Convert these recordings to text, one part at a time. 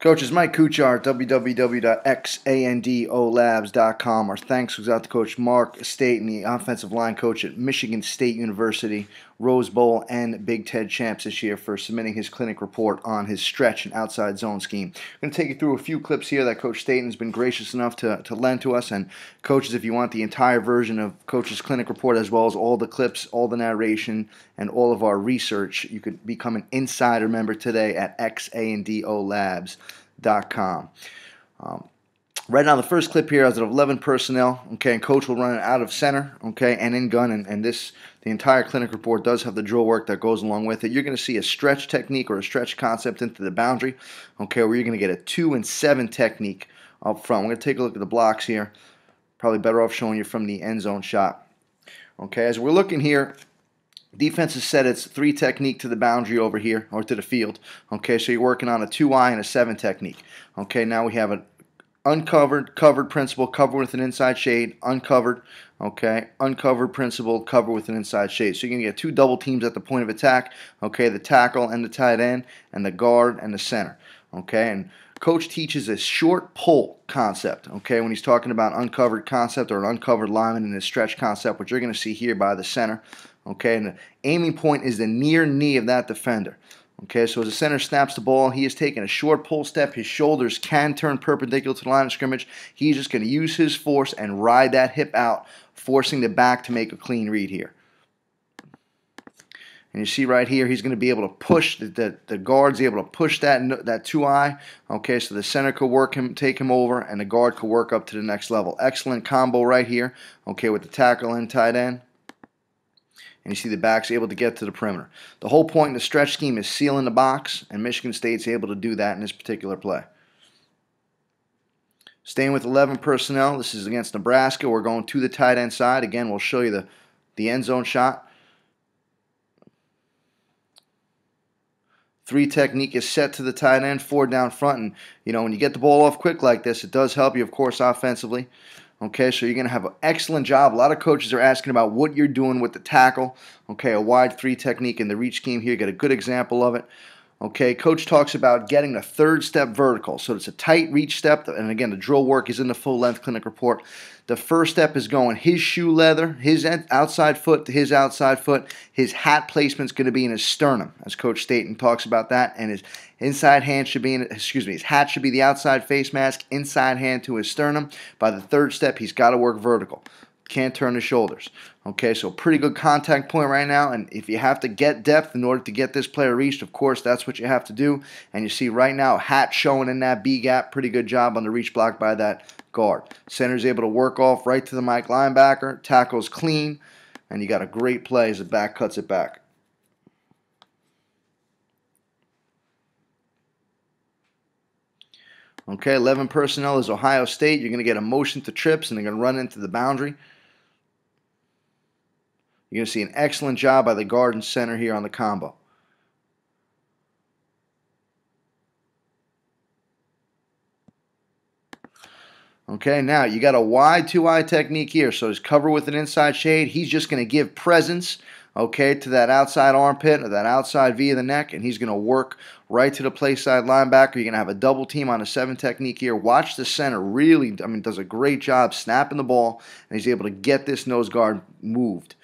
Coach, it's Mike Kuchar at www.xandolabs.com. Our thanks goes out to Coach Mark Staten, the offensive line coach at Michigan State University, Rose Bowl, and Big Ten champs this year, for submitting his clinic report on his stretch and outside zone scheme. I'm going to take you through a few clips here that Coach Staten has been gracious enough to lend to us. And coaches, if you want the entire version of Coach's clinic report, as well as all the clips, all the narration, and all of our research, you could become an insider member today at xandolabs.com. Right now, the first clip here is of 11 personnel, okay, and coach will run it out of center, okay, and in gun, and the entire clinic report does have the drill work that goes along with it. You're going to see a stretch technique or a stretch concept into the boundary, okay, where you're going to get a 2 and 7 technique up front. We're going to take a look at the blocks here. Probably better off showing you from the end zone shot. Okay, as we're looking here, defense has set its 3 technique to the boundary over here, or to the field. Okay, so you're working on a 2-eye and a 7 technique. Okay, now we have an uncovered, covered principle, cover with an inside shade, uncovered, okay, uncovered principle, cover with an inside shade. So you're going to get 2 double teams at the point of attack, okay, the tackle and the tight end, and the guard and the center, okay, and coach teaches a short pull concept, okay, when he's talking about uncovered concept or an uncovered lineman in his stretch concept, which you're going to see here by the center, okay, and the aiming point is the near knee of that defender. Okay, so as the center snaps the ball, he is taking a short pull step. His shoulders can turn perpendicular to the line of scrimmage. He's just going to use his force and ride that hip out, forcing the back to make a clean read here. And you see right here, he's going to be able to push, the guard's able to push that 2-eye. Okay, so the center could work him, take him over, and the guard could work up to the next level. Excellent combo right here, okay, with the tackle and tight end. And you see the back's able to get to the perimeter. The whole point in the stretch scheme is sealing the box, and Michigan State's able to do that in this particular play. Staying with 11 personnel, this is against Nebraska. We're going to the tight end side. Again, we'll show you the end zone shot. 3 technique is set to the tight end, 4 down front. And, you know, when you get the ball off quick like this, it does help you, of course, offensively. Okay, so you're going to have an excellent job. A lot of coaches are asking about what you're doing with the tackle. Okay, a wide 3 technique in the reach scheme here. You get a good example of it. Okay, coach talks about getting the 3rd step vertical. So it's a tight reach step, and again, the drill work is in the full-length clinic report. The first step is going his shoe leather, his outside foot to his outside foot. His hat placement's going to be in his sternum, as Coach Staten talks about that, and his inside hand should be his hat should be the outside face mask, inside hand to his sternum. By the 3rd step, he's got to work vertical. Can't turn the shoulders. Okay, so pretty good contact point right now, and if you have to get depth in order to get this player reached, of course, that's what you have to do. And you see right now, hat showing in that B gap. Pretty good job on the reach block by that guard. Center's able to work off right to the Mike linebacker. Tackle's clean, and you got a great play as the back cuts it back. Okay, 11 personnel is Ohio State. You're going to get a motion to trips, and they're going to run into the boundary. You're going to see an excellent job by the guard and center here on the combo. Okay, now you got a wide 2-eye technique here. So his cover with an inside shade. He's just going to give presence, okay, to that outside armpit or that outside V of the neck, and he's going to work right to the play side linebacker. You're going to have a double team on a 7 technique here. Watch the center really, does a great job snapping the ball, and he's able to get this nose guard moved.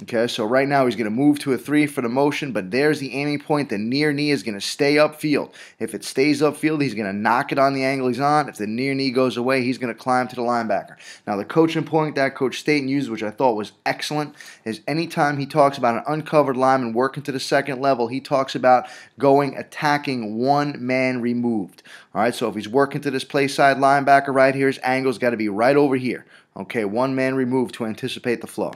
Okay, so right now he's going to move to a 3 for the motion, but there's the aiming point. The near knee is going to stay upfield. If it stays upfield, he's going to knock it on the angle he's on. If the near knee goes away, he's going to climb to the linebacker. Now, the coaching point that Coach Staten used, which I thought was excellent, is anytime he talks about an uncovered lineman working to the 2nd level, he talks about attacking 1 man removed. All right, so if he's working to this play side linebacker right here, his angle's got to be right over here. Okay, 1 man removed to anticipate the flow.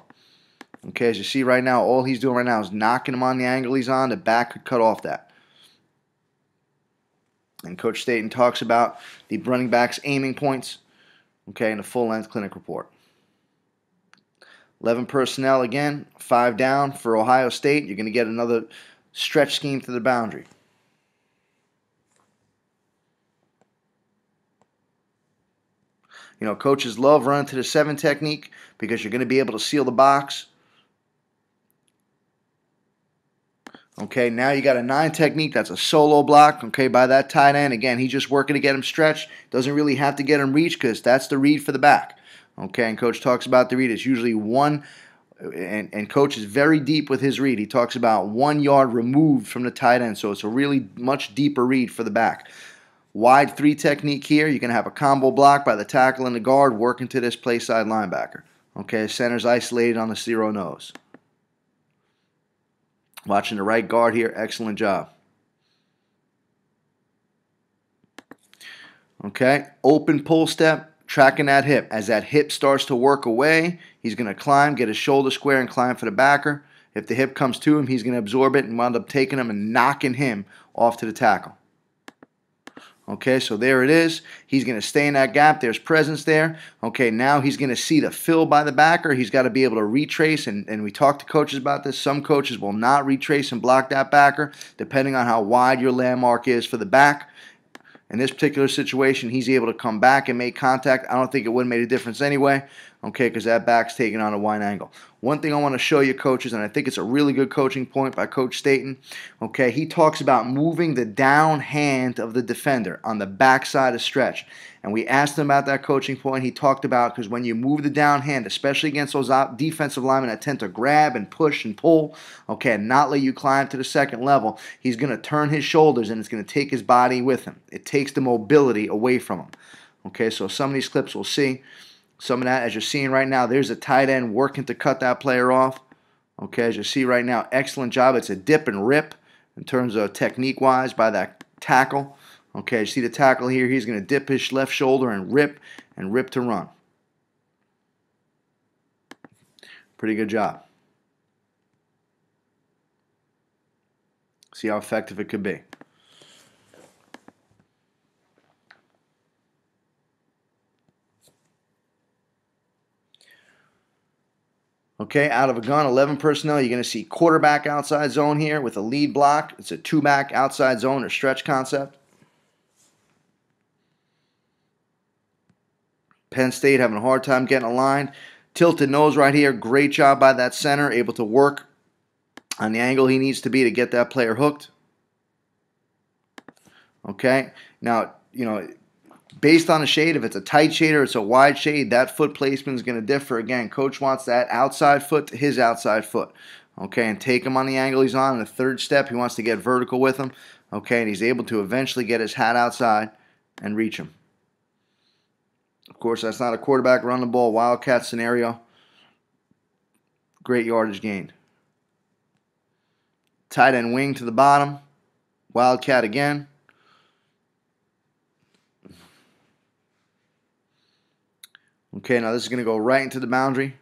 Okay, as you see right now, all he's doing right now is knocking him on the angle he's on. The back could cut off that. And Coach Staten talks about the running back's aiming points, okay, in the full-length clinic report. 11 personnel again, 5 down for Ohio State. You're going to get another stretch scheme to the boundary. You know, coaches love running to the 7 technique because you're going to be able to seal the box. Okay, now you got a 9 technique. That's a solo block, okay, by that tight end. Again, he's just working to get him stretched. Doesn't really have to get him reach because that's the read for the back. Okay, and Coach talks about the read. It's usually one, and Coach is very deep with his read. He talks about 1 yard removed from the tight end, so it's a really much deeper read for the back. Wide 3 technique here. You're going to have a combo block by the tackle and the guard working to this play side linebacker. Okay, center's isolated on the 0 nose. Watching the right guard here, excellent job. Okay, open pull step, tracking that hip. As that hip starts to work away, he's going to climb, get his shoulder square, and climb for the backer. If the hip comes to him, he's going to absorb it and wind up taking him and knocking him off to the tackle. Okay, so there it is. He's going to stay in that gap. There's presence there. Okay, now he's going to see the fill by the backer. He's got to be able to retrace, and we talked to coaches about this. Some coaches will not retrace and block that backer, depending on how wide your landmark is for the back. In this particular situation, he's able to come back and make contact. I don't think it would have made a difference anyway, okay, because that back's taking on a wide angle. One thing I want to show you, coaches, and I think it's a really good coaching point by Coach Staten, okay, he talks about moving the down hand of the defender on the backside of stretch. And we asked him about that coaching point. He talked about, because when you move the down hand, especially against those defensive linemen that tend to grab and push and pull, okay, and not let you climb to the second level, he's going to turn his shoulders and it's going to take his body with him. It takes the mobility away from him. Okay, so some of these clips we'll see. Some of that, as you're seeing right now, there's a tight end working to cut that player off. Okay, as you see right now, excellent job. It's a dip and rip in terms of technique-wise by that tackle. Okay, you see the tackle here. He's going to dip his left shoulder and rip to run. Pretty good job. See how effective it could be. Okay, out of a gun, 11 personnel. You're going to see quarterback outside zone here with a lead block. It's a 2-back outside zone or stretch concept. Penn State having a hard time getting aligned. Tilted nose right here. Great job by that center. Able to work on the angle he needs to be to get that player hooked. Okay, now, based on the shade, if it's a tight shade or it's a wide shade, that foot placement is going to differ. Again, coach wants that outside foot to his outside foot. Okay, and take him on the angle he's on. In the third step, he wants to get vertical with him. Okay, and he's able to eventually get his hat outside and reach him. Of course, that's not a quarterback run the ball wildcat scenario. Great yardage gained. Tight end wing to the bottom. Wildcat again. Okay, now this is going to go right into the boundary.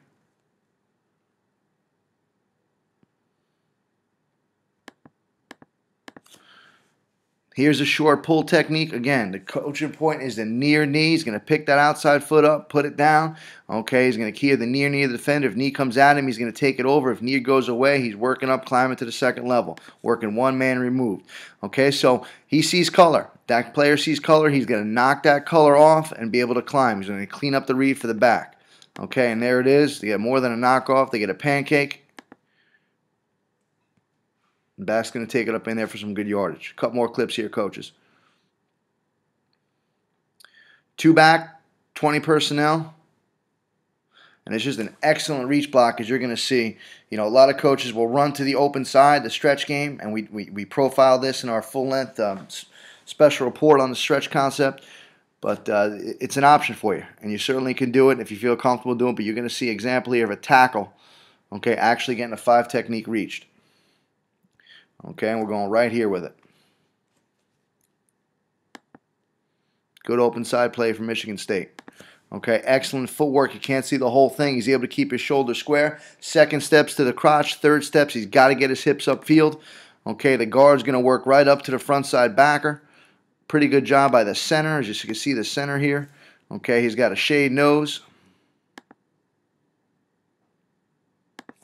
Here's a short pull technique. Again, the coaching point is the near knee. He's going to pick that outside foot up, put it down. Okay, he's going to key the near knee of the defender. If knee comes at him, he's going to take it over. If knee goes away, he's working up, climbing to the second level, working one man removed. Okay, so he sees color. That player sees color. He's going to knock that color off and be able to climb. He's going to clean up the read for the back. Okay, and there it is. They get more than a knockoff. They get a pancake. The back's going to take it up in there for some good yardage. A couple more clips here, coaches. 2 back, 20 personnel. And it's just an excellent reach block, as you're going to see. A lot of coaches will run to the open side, the stretch game, and we profile this in our full-length special report on the stretch concept. But it's an option for you, and you certainly can do it if you feel comfortable doing it. But you're going to see an example here of a tackle, okay, actually getting a 5 technique reached. Okay, and we're going right here with it. Good open side play for Michigan State. Okay, excellent footwork. You can't see the whole thing. He's able to keep his shoulder square. Second steps to the crotch. Third steps, he's got to get his hips upfield. Okay, the guard's going to work right up to the front side backer. Pretty good job by the center, as you can see the center here. Okay, he's got a shade nose.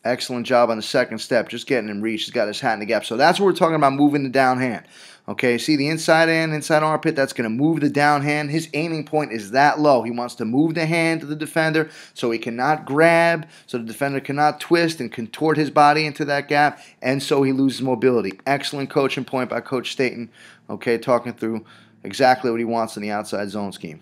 Excellent job on the second step, just getting him reached. He's got his hat in the gap. So that's what we're talking about, moving the down hand. Okay, see the inside hand, inside armpit, that's going to move the down hand. His aiming point is that low. He wants to move the hand to the defender so he cannot grab, so the defender cannot twist and contort his body into that gap, and so he loses mobility. Excellent coaching point by Coach Staten, okay, talking through exactly what he wants in the outside zone scheme.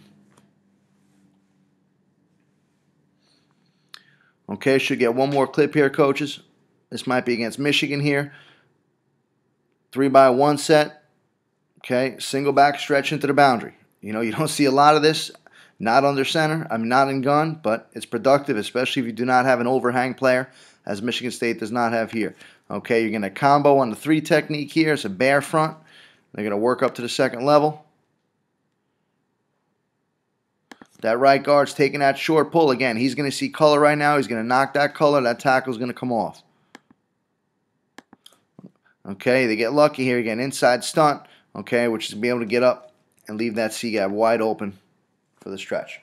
Okay, should get one more clip here, coaches. This might be against Michigan here. 3x1 set. Okay, single back stretch into the boundary. You know, you don't see a lot of this, not under center. I'm not in gun, but it's productive, especially if you do not have an overhang player, as Michigan State does not have here. Okay, you're going to combo on the 3 technique here. It's a bear front. They're going to work up to the second level. That right guard's taking that short pull. Again, he's going to see color right now. He's going to knock that color. That tackle's going to come off. Okay, they get lucky here. Again, inside stunt, okay, which is to be able to get up and leave that C-gap wide open for the stretch.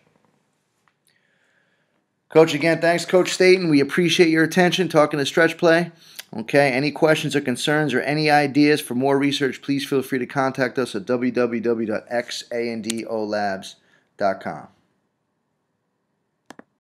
Coach, again, thanks, Coach Staten. We appreciate your attention talking to stretch play. Okay, any questions or concerns or any ideas for more research, please feel free to contact us at www.xandolabs.com.